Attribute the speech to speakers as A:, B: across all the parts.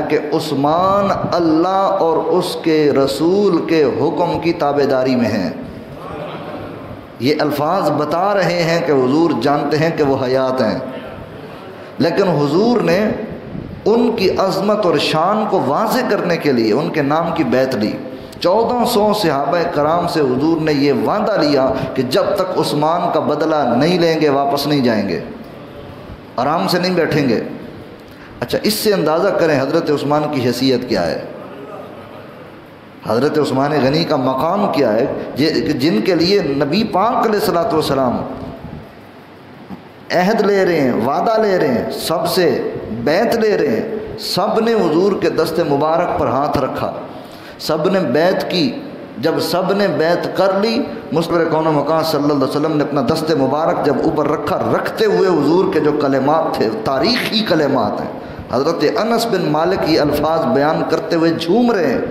A: कि उस्मान अल्लाह और उसके रसूल के हुक्म की ताबेदारी में हैं। ये अल्फाज बता रहे हैं कि हुजूर जानते हैं कि वो हयात हैं, लेकिन हुजूर ने उनकी अज़मत और शान को वाज़े करने के लिए उनके नाम की बैत ली। 1400 सहाबा कराम से हुजूर ने ये वादा लिया कि जब तक उस्मान का बदला नहीं लेंगे वापस नहीं जाएंगे, आराम से नहीं बैठेंगे। अच्छा, इससे अंदाज़ा करें हज़रत उस्मान की हैसियत क्या है, हज़रत उस्मान गनी का मकाम क्या है, जिनके लिए नबी पाक अलैहिस्सलातु वस्सलाम अहद ले रहे हैं, वादा ले रहे हैं, सबसे बैत ले रहे हैं। सब ने हुजूर के दस्ते मुबारक पर हाथ रखा, सब ने बैत की। जब सब ने बैत कर ली, मुस्तफ़ा कौनो मकान सल्लल्लाहु अलैहि वसल्लम ने अपना दस्ते मुबारक जब ऊपर रखा, रखते हुए हुजूर के जो कलेमात थे, तारीख़ी कलेमात हैं। हज़रत अनस बिन मालिक ये अल्फाज बयान करते हुए झूम रहे हैं,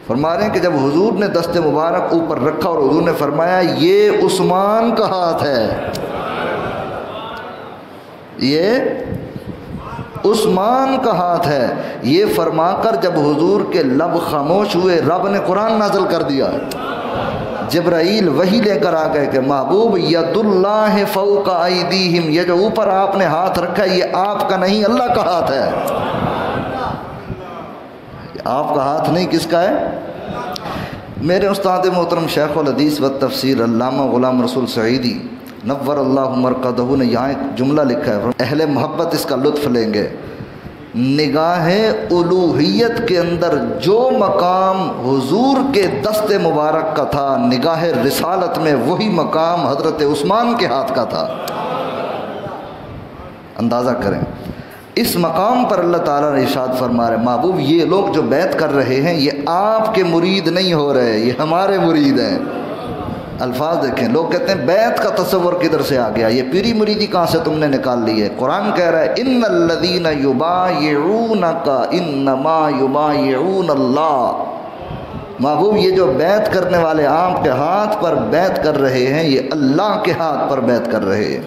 A: फरमा रहे हैं कि जब हुजूर ने दस्ते मुबारक ऊपर रखा और हुजूर ने फरमाया ये उस्मान का हाथ है, ये उस्मान का हाथ है, ये फरमाकर जब हुजूर के लब खामोश हुए, रब ने कुरान नाज़िल कर दिया। जिब्राइल वही लेकर आ गए कि महबूब यदुल्लाह फौका अयदीहिम, ये जो ऊपर आपने हाथ रखा है ये आपका नहीं अल्लाह का हाथ है। आपका हाथ नहीं, किसका है? मेरे उस्ताद मोहतरम शेखुल हदीस व तफसीर अल्लामा गुलाम रसूल सईदी नव्वर अल्लाहु मरकदहू ने यहाँ एक जुमला लिखा है, अहले मोहब्बत इसका लुत्फ़ लेंगे। निगाहे उलूहियत के अंदर जो मकाम हुजूर के दस्ते मुबारक का था, निगाहे रिसालत में वही मकाम हज़रत उस्मान के हाथ का था। अंदाज़ा करें, इस मकाम पर अल्लाह ताला ने इरशाद फरमा रहे, महबूब ये लोग जो बैत कर रहे हैं ये आपके मुरीद नहीं हो रहे, ये हमारे मुरीद हैं। अल्फाज देखें, लोग कहते हैं बैत का तस्वर किधर से आ गया, ये पीरी मुरीदी कहाँ से तुमने निकाल ली है। कुरान कह रहा है इन्नल्लज़ीना युबायिऊनका इन्नमा युबायिऊन अल्लाह। महबूब ये जो बैत करने वाले आपके हाथ पर बैत कर रहे हैं ये अल्लाह के हाथ पर बैत कर रहे हैं।